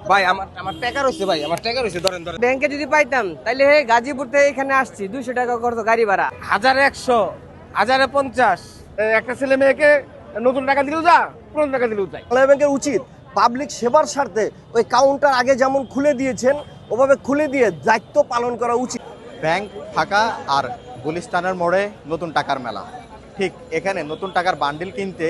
ভাই আমার টাকা রয়েছে ভাই, আমার টাকা রয়েছে, ধরেন ধরেন। ব্যাংকে যদি পাইতাম তাহলে গাজীপুর থেকে এখানে আসছি, 200 টাকা করতো গাড়ি ভাড়া। 1100, 1050। একটা ছেলে মেয়েকে নতুন টাকা দিলেও যা, পুরনো টাকা দিলেও যায়। বাংলাদেশ ব্যাংকের উচিত পাবলিক সেবার স্বার্থে ওই কাউন্টার আগে যেমন খুলে দিয়েছেন ওভাবে খুলে দিয়ে দায়িত্ব পালন করা উচিত। ব্যাংক ফাঁকা আর গুলিস্তানের মোড়ে নতুন টাকার মেলা। ঠিক এখানে নতুন টাকার বান্ডিল কিনতে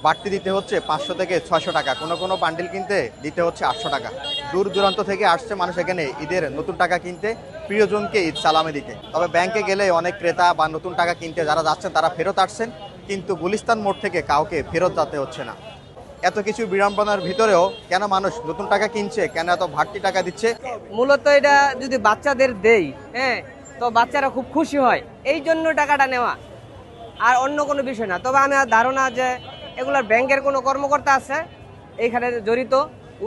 বাড়তি দিতে হচ্ছে 500 থেকে 600 টাকা, কোনো বান্ডিল কিনতে দিতে হচ্ছে 800 টাকা। দূর দূরান্ত থেকে আসছে মানুষ এখানে ঈদের নতুন টাকা কিনতে, প্রিয়জনকে ঈদ সালামে দিতে। তবে ব্যাংকে গেলে অনেক ক্রেতা বা নতুন টাকা কিনতে যারা যাচ্ছেন তারা ফেরত আসছেন, কিন্তু গুলিস্তান মোড় থেকে কাউকে ফেরত যেতে হচ্ছে না। এত কিছু বিড়ম্বনার ভিতরেও কেন মানুষ নতুন টাকা কিনছে, কেন এত বাড়তি টাকা দিচ্ছে? মূলত এটা যদি বাচ্চাদের দেই, তো বাচ্চারা খুব খুশি হয়, এই জন্য টাকাটা নেওয়া, আর অন্য কোনো বিষয় না। তবে আমার ধারণা যে এগুলার ব্যাংকের কোনো কর্মকর্তা আছে এইখানে জড়িত,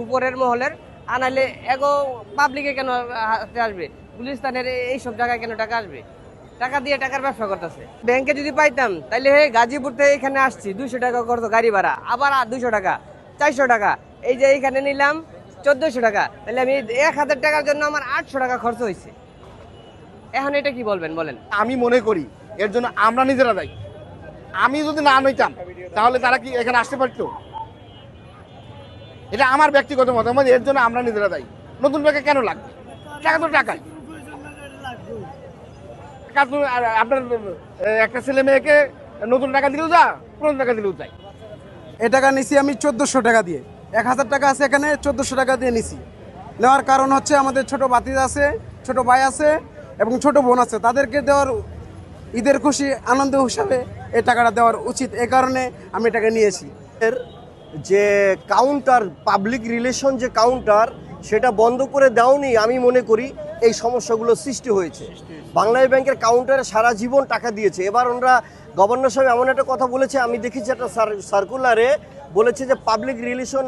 উপরের মহলের, আনালে এগো পাবলিকে কেন হাতে আসবে, গুলিস্তানের এইসব জায়গায় কেন টাকা আসবে? টাকা দিয়ে টাকার ব্যবসা করতেছে। ব্যাংকে যদি পাইতাম তাহলে গাজীপুর থেকে এখানে আসছি, 200 টাকা করতো গাড়ি ভাড়া, আবার 200 টাকা, 400 টাকা, এই যে এইখানে নিলাম 1400 টাকা, তাহলে আমি 1000 টাকার জন্য আমার 800 টাকা খরচ হয়েছে। এখন এটা কি বলবেন বলেন? আমি মনে করি এর জন্য আমরা নিজেরা দায়ী। আমি যদি না নইতাম তাহলে তারা কি এখানে আসতে পারতো? এটা আমার ব্যক্তিগত মতামত, এর জন্য আমরা নিজেরা দায়ী। নতুন টাকা কেন লাগবে? টাকা তো টাকাই। আপনার একটা ছেলে মেয়েকে নতুন টাকা দিলেও যা, পুরনো টাকা দিলেও যায়। এ টাকা নিছি আমি 1400 টাকা দিয়ে, 1000 টাকা আছে এখানে, 1400 টাকা দিয়ে নিছি। নেওয়ার কারণ হচ্ছে আমাদের ছোট ভাতিজা আছে, ছোট ভাই আছে এবং ছোট বোন আছে, তাদেরকে দেওয়ার ঈদের খুশি আনন্দ হিসাবে এই টাকাটা দেওয়ার উচিত, এই কারণে আমি টাকা নিয়েছি। এর যে কাউন্টার, পাবলিক রিলেশন যে কাউন্টার, সেটা বন্ধ করে দেওয়ানি আমি মনে করি এই সমস্যাগুলো সৃষ্টি হয়েছে। বাংলাদেশ ব্যাংকের কাউন্টারে সারা জীবন টাকা দিয়েছে। এবার ওনারা গভর্নর সাহেব এমন একটা কথা বলেছে, আমি দেখেছি একটা সার্কুলারে বলেছে যে পাবলিক রিলেশন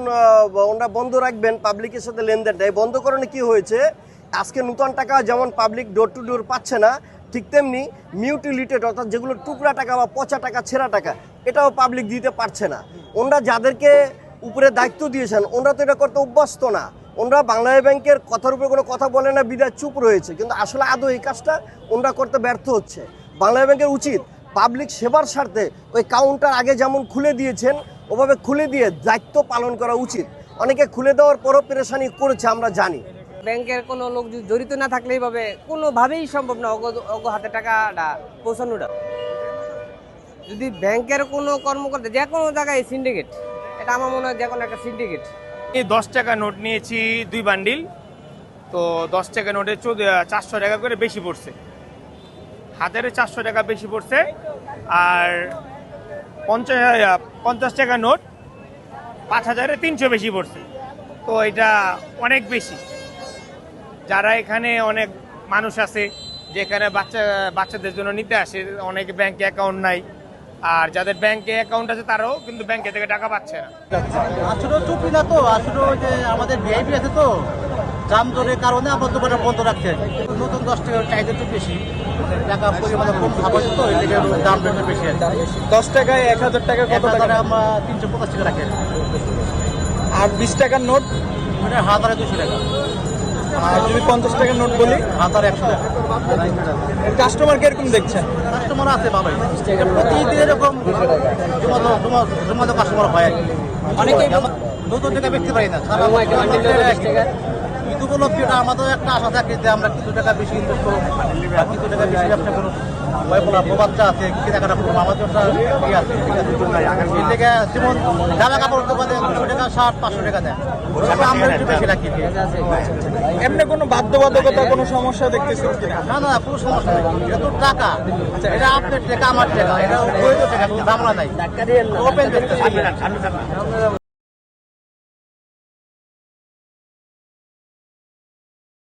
ওনারা বন্ধ রাখবেন, পাবলিকের সাথে লেনদেনটা। এই বন্ধ করানো কি হয়েছে, আজকে নতুন টাকা যেমন পাবলিক ডোর টু ডোর পাচ্ছে না, ঠিক তেমনি মিউটিলিটেড অর্থাৎ যেগুলো টুকরা টাকা বা পচা টাকা, ছেঁড়া টাকা, এটাও পাবলিক দিতে পারছে না। ওনারা যাদেরকে উপরে দায়িত্ব দিয়েছেন ওনারা তো এটা করতে অভ্যস্ত না। ওনারা বাংলাদেশ ব্যাংকের কথার উপরে কোনো কথা বলে না বিদায় চুপ রয়েছে, কিন্তু আসলে আদৌ এই কাজটা ওনারা করতে ব্যর্থ হচ্ছে। বাংলাদেশ ব্যাংকের উচিত পাবলিক সেবার স্বার্থে ওই কাউন্টার আগে যেমন খুলে দিয়েছেন ওভাবে খুলে দিয়ে দায়িত্ব পালন করা উচিত। অনেকে খুলে দেওয়ার পরও পেরেশানি করেছে, আমরা জানি। ব্যাংকের কোনো লোক যদি জড়িত না থাকলে এইভাবে কোনোভাবেই সম্ভব না অগ হাতে টাকাটা পৌঁছানোটা। যদি ব্যাংকের কোনো কর্মকর্তা যে কোনো জায়গায় সিন্ডিকেট, এটা আমার মনে হয় যে কোনো একটা সিন্ডিকেট। এই 10 টাকা নোট নিয়েছি 2 বান্ডিল, তো 10 টাকা নোটে 400 টাকা করে বেশি পড়ছে, হাজারে 400 টাকা বেশি পড়ছে। আর 50 টাকা নোট 5300 বেশি পড়ছে, তো এটা অনেক বেশি। যারা এখানে অনেক মানুষ আছে যেখানে বাচ্চাদের জন্য নিতে আসে, অনেকে ব্যাংকে অ্যাকাউন্ট নাই, আর যাদের ব্যাংকে অ্যাকাউন্ট আছে তারাও কিন্তু ব্যাংকে থেকে টাকা পাচ্ছে না। আসলে চুপি না, তো আসলে ওই যে আমাদের ভিআইপি আছে, তো দাম দরের কারণে আমরা দোকানটা বন্ধ রাখছে। নতুন 10 টাকার চাহিদা একটু বেশি, টাকা পরিমাণে কম খাবার, তো এই থেকে দাম রেটটা বেশি আছে। 10 টাকায় 1000 টাকা কত টাকা? আমরা 350 টাকা রাখি। আর 20 টাকার নোট মানে 1200 টাকা। আর যদি 50 টাকার নোট বলি 1100 টাকা। কাস্টমারকে এরকম দেখছেন? কাস্টমার আছে ভালোই, প্রতিদিন এরকম জমাতো কাস্টমার হয়। অনেকে নতুন টাকা বিক্রি পারি না, ঈদ উপলক্ষে আমাদের একটা আশা থাকে যে আমরা কিছু টাকা বেশি ইনভেস্ট করবো, কিছু টাকা বেশি ব্যবসা করবো। বাচ্চা আছে, কেনাকাটা করবো, আমাদের একটা ইয়ে আছে, ঠিক আছে। এই থেকে যেমন জামা কাপড় দোকানে 200 টাকা শার্ট 500 টাকা দেয়, আমরা একটু বেশি রাখি। এমনি কোনো বাধ্যবাধকতা, কোনো সমস্যা দেখতেছেন কিনা? না না, কোনো সমস্যা নেই। এটা তো টাকা, এটা আপনার টাকা, আমার টাকা, এটা বৈধ টাকা, কোনো ঝামেলা নাই, ওপেন